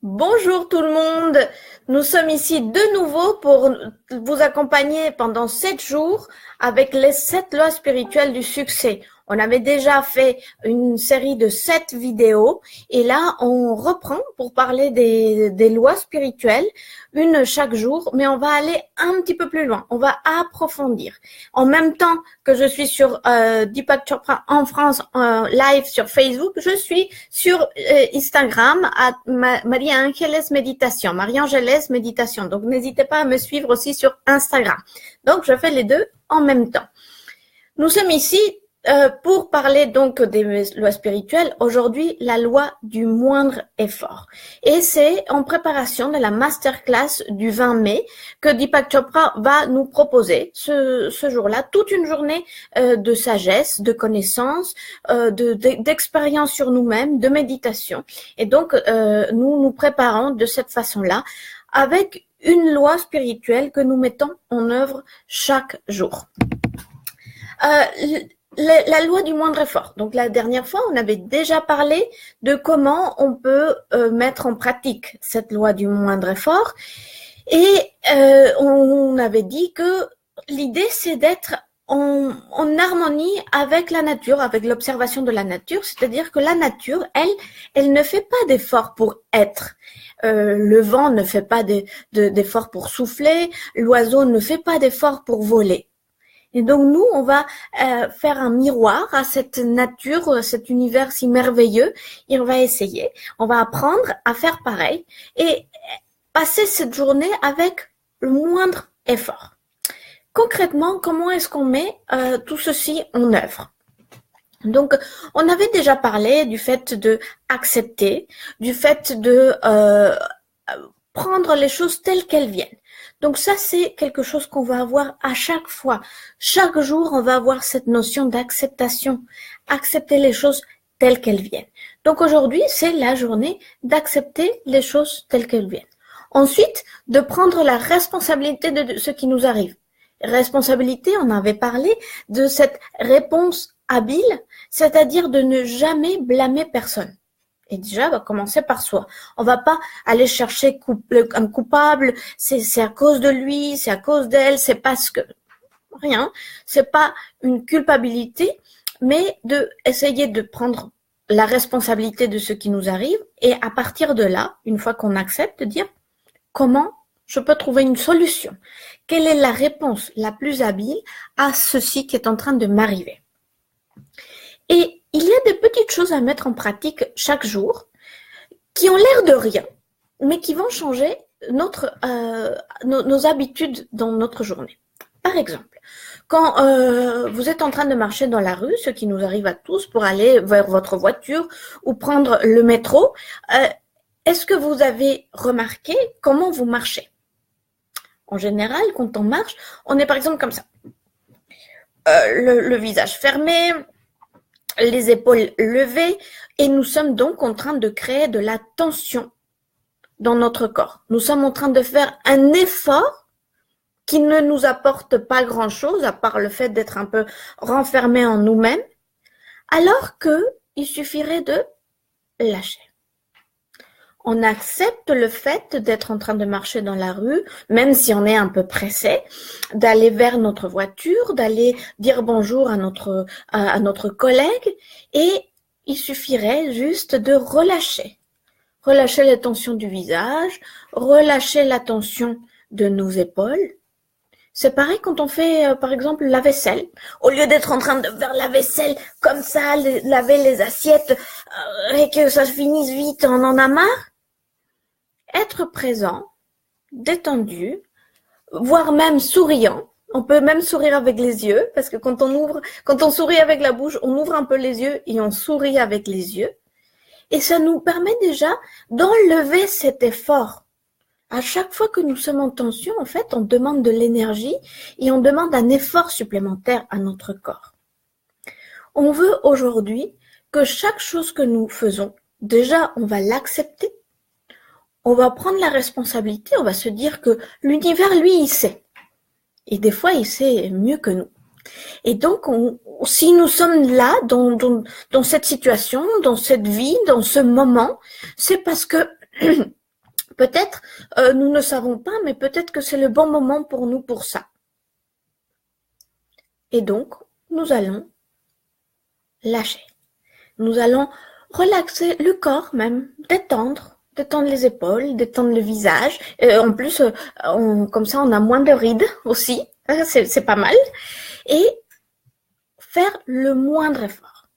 Bonjour tout le monde, nous sommes ici de nouveau pour vous accompagner pendant 7 jours avec les 7 lois spirituelles du succès. On avait déjà fait une série de 7 vidéos et là on reprend pour parler des lois spirituelles, une chaque jour, mais on va aller un petit peu plus loin, on va approfondir. En même temps que je suis sur Deepak Chopra en France live sur Facebook, je suis sur Instagram à Maria Ángeles Méditation, Maria Ángeles Méditation. Donc n'hésitez pas à me suivre aussi sur Instagram. Donc je fais les deux en même temps. Nous sommes ici pour parler donc des lois spirituelles. Aujourd'hui, la loi du moindre effort. Et c'est en préparation de la masterclass du 20 mai que Deepak Chopra va nous proposer ce jour-là, toute une journée de sagesse, de connaissance, d'expérience sur nous-mêmes, de méditation. Et donc, nous nous préparons de cette façon-là avec une loi spirituelle que nous mettons en œuvre chaque jour. La loi du moindre effort. Donc la dernière fois, on avait déjà parlé de comment on peut mettre en pratique cette loi du moindre effort. Et on avait dit que l'idée, c'est d'être en harmonie avec la nature, avec l'observation de la nature. C'est-à-dire que la nature, elle ne fait pas d'effort pour être. Le vent ne fait pas d'effort pour souffler. L'oiseau ne fait pas d'effort pour voler. Et donc nous, on va faire un miroir à cette nature, cet univers si merveilleux, et on va essayer, on va apprendre à faire pareil et passer cette journée avec le moindre effort. Concrètement, comment est-ce qu'on met tout ceci en œuvre ? Donc, on avait déjà parlé du fait de accepter, du fait de prendre les choses telles qu'elles viennent. Donc ça, c'est quelque chose qu'on va avoir à chaque fois. Chaque jour, on va avoir cette notion d'acceptation. Accepter les choses telles qu'elles viennent. Donc aujourd'hui, c'est la journée d'accepter les choses telles qu'elles viennent. Ensuite, de prendre la responsabilité de ce qui nous arrive. Responsabilité, on avait parlé de cette réponse habile, c'est-à-dire de ne jamais blâmer personne. Et déjà, on va commencer par soi. On va pas aller chercher un coupable, c'est à cause de lui, c'est à cause d'elle, c'est parce que rien. C'est pas une culpabilité, mais de essayer de prendre la responsabilité de ce qui nous arrive et à partir de là, une fois qu'on accepte, de dire comment je peux trouver une solution. Quelle est la réponse la plus habile à ceci qui est en train de m'arriver? Et il y a des petites choses à mettre en pratique chaque jour qui ont l'air de rien, mais qui vont changer nos habitudes dans notre journée. Par exemple, quand vous êtes en train de marcher dans la rue, ce qui nous arrive à tous pour aller vers votre voiture ou prendre le métro, est-ce que vous avez remarqué comment vous marchez? En général, quand on marche, on est par exemple comme ça. Le visage fermé, les épaules levées, et nous sommes donc en train de créer de la tension dans notre corps. Nous sommes en train de faire un effort qui ne nous apporte pas grand-chose, à part le fait d'être un peu renfermés en nous-mêmes, alors qu'il suffirait de lâcher. On accepte le fait d'être en train de marcher dans la rue, même si on est un peu pressé, d'aller vers notre voiture, d'aller dire bonjour à notre collègue, et il suffirait juste de relâcher. Relâcher la tension du visage, relâcher la tension de nos épaules. C'est pareil quand on fait, par exemple, la vaisselle. Au lieu d'être en train de faire la vaisselle comme ça, laver les assiettes et que ça finisse vite, on en a marre. Être présent, détendu, voire même souriant. On peut même sourire avec les yeux, parce que quand on sourit avec la bouche, on ouvre un peu les yeux et on sourit avec les yeux. Et ça nous permet déjà d'enlever cet effort. À chaque fois que nous sommes en tension, en fait, on demande de l'énergie et on demande un effort supplémentaire à notre corps. On veut aujourd'hui que chaque chose que nous faisons, déjà, on va l'accepter. On va prendre la responsabilité, on va se dire que l'univers, lui, il sait. Et des fois, il sait mieux que nous. Et donc, si nous sommes là, dans cette situation, dans cette vie, dans ce moment, c'est parce que Peut-être, nous ne savons pas, mais peut-être que c'est le bon moment pour nous pour ça. Et donc, nous allons lâcher. Nous allons relaxer le corps même, détendre les épaules, détendre le visage. En plus, comme ça, on a moins de rides aussi. C'est pas mal. Et faire le moindre effort.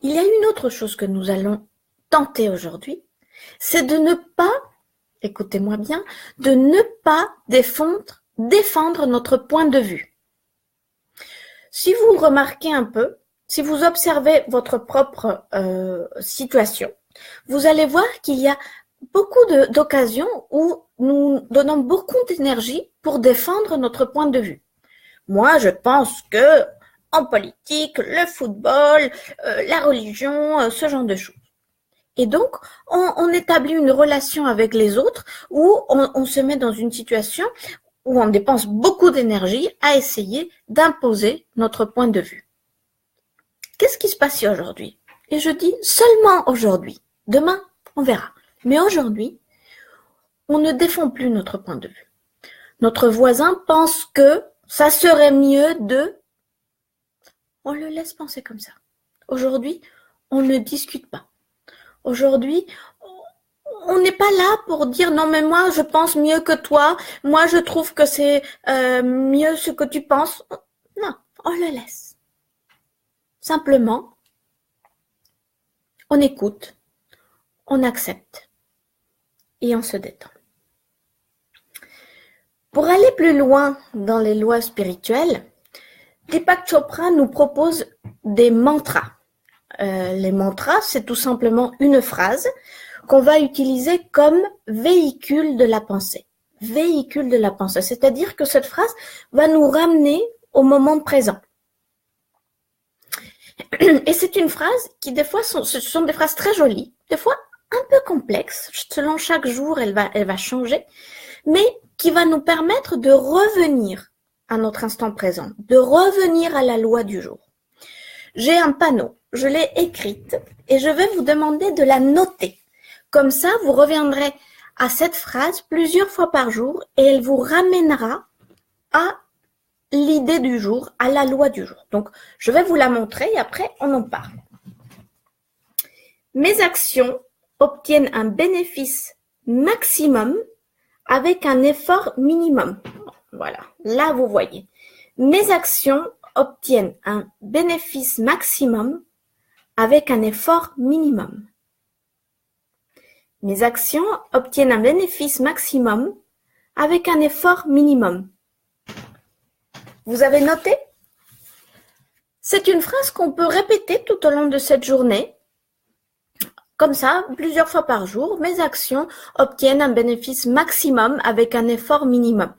Il y a une autre chose que nous allons tenter aujourd'hui, c'est de ne pas, écoutez-moi bien, de ne pas défendre notre point de vue. Si vous remarquez un peu, si vous observez votre propre situation, vous allez voir qu'il y a beaucoup d'occasions où nous donnons beaucoup d'énergie pour défendre notre point de vue. Moi, je pense que en politique, le football, la religion, ce genre de choses. Et donc, on établit une relation avec les autres où on se met dans une situation où on dépense beaucoup d'énergie à essayer d'imposer notre point de vue. Qu'est-ce qui se passe aujourd'hui? Et je dis seulement aujourd'hui. Demain, on verra. Mais aujourd'hui, on ne défend plus notre point de vue. Notre voisin pense que ça serait mieux de... On le laisse penser comme ça. Aujourd'hui, on ne discute pas. Aujourd'hui, on n'est pas là pour dire non mais moi je pense mieux que toi, moi je trouve que c'est mieux ce que tu penses. Non, on le laisse. Simplement, on écoute, on accepte et on se détend. Pour aller plus loin dans les lois spirituelles, Deepak Chopra nous propose des mantras. Les mantras, c'est tout simplement une phrase qu'on va utiliser comme véhicule de la pensée. Véhicule de la pensée, c'est-à-dire que cette phrase va nous ramener au moment présent. Et c'est une phrase qui, des fois, ce sont des phrases très jolies, des fois un peu complexes. Selon chaque jour, elle va changer, mais qui va nous permettre de revenir à notre instant présent, de revenir à la loi du jour. J'ai un panneau, je l'ai écrite et je vais vous demander de la noter. Comme ça, vous reviendrez à cette phrase plusieurs fois par jour et elle vous ramènera à l'idée du jour, à la loi du jour. Donc, je vais vous la montrer et après, on en parle. Mes actions obtiennent un bénéfice maximum avec un effort minimum. Voilà, là, vous voyez. Mes actions obtiennent un bénéfice maximum avec un effort minimum. Mes actions obtiennent un bénéfice maximum avec un effort minimum. Vous avez noté? C'est une phrase qu'on peut répéter tout au long de cette journée. Comme ça, plusieurs fois par jour, mes actions obtiennent un bénéfice maximum avec un effort minimum.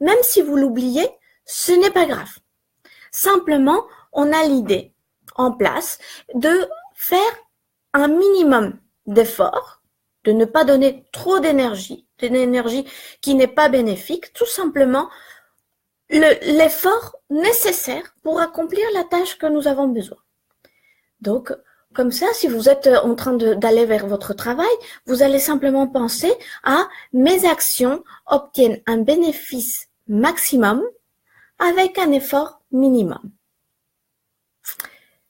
Même si vous l'oubliez, ce n'est pas grave. Simplement, on a l'idée en place de faire un minimum d'efforts, de ne pas donner trop d'énergie, d'une énergie qui n'est pas bénéfique, tout simplement l'effort nécessaire pour accomplir la tâche que nous avons besoin. Donc, comme ça, si vous êtes en train d'aller vers votre travail, vous allez simplement penser à mes actions obtiennent un bénéfice maximum avec un effort minimum.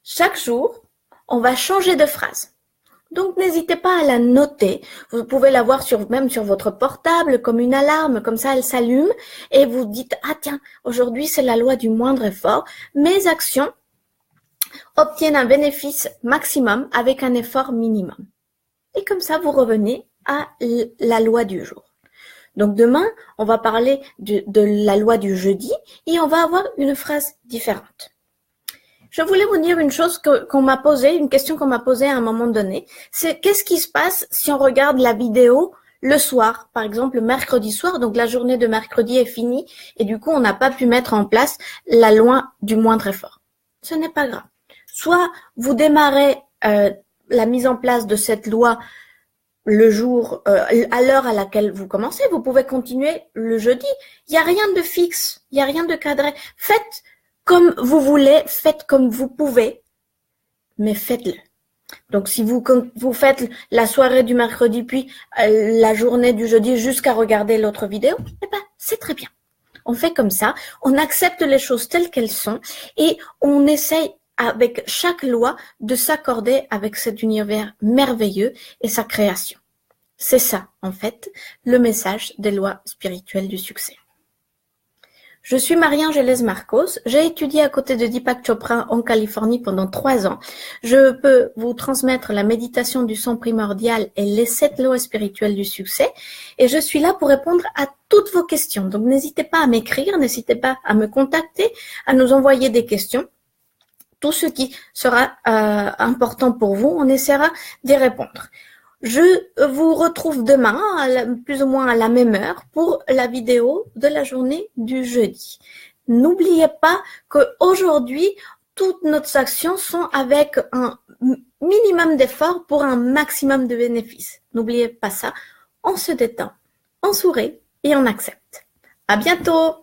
Chaque jour, on va changer de phrase. Donc, n'hésitez pas à la noter. Vous pouvez la voir même sur votre portable comme une alarme. Comme ça, elle s'allume et vous dites « Ah tiens, aujourd'hui, c'est la loi du moindre effort. Mes actions obtiennent un bénéfice maximum avec un effort minimum. » Et comme ça, vous revenez à la loi du jour. Donc, demain, on va parler de la loi du jeudi et on va avoir une phrase différente. Je voulais vous dire une chose qu'on m'a posée, une question qu'on m'a posée à un moment donné. C'est qu'est-ce qui se passe si on regarde la vidéo le soir, par exemple le mercredi soir, donc la journée de mercredi est finie et du coup on n'a pas pu mettre en place la loi du moindre effort. Ce n'est pas grave. Soit vous démarrez la mise en place de cette loi le jour, à l'heure à laquelle vous commencez, vous pouvez continuer le jeudi. Il n'y a rien de fixe, il n'y a rien de cadré. Faites comme vous voulez, faites comme vous pouvez, mais faites-le. Donc, si quand vous faites la soirée du mercredi puis la journée du jeudi jusqu'à regarder l'autre vidéo, eh ben, c'est très bien. On fait comme ça, on accepte les choses telles qu'elles sont et on essaye avec chaque loi de s'accorder avec cet univers merveilleux et sa création. C'est ça, en fait, le message des lois spirituelles du succès. Je suis Marie-Angélès Marcos. J'ai étudié à côté de Deepak Chopra en Californie pendant 3 ans. Je peux vous transmettre la méditation du son primordial et les 7 lois spirituelles du succès. Et je suis là pour répondre à toutes vos questions. Donc, n'hésitez pas à m'écrire, n'hésitez pas à me contacter, à nous envoyer des questions. Tout ce qui sera important pour vous, on essaiera d'y répondre. Je vous retrouve demain, plus ou moins à la même heure, pour la vidéo de la journée du jeudi. N'oubliez pas qu'aujourd'hui, toutes nos actions sont avec un minimum d'efforts pour un maximum de bénéfices. N'oubliez pas ça. On se détend, on sourit et on accepte. À bientôt!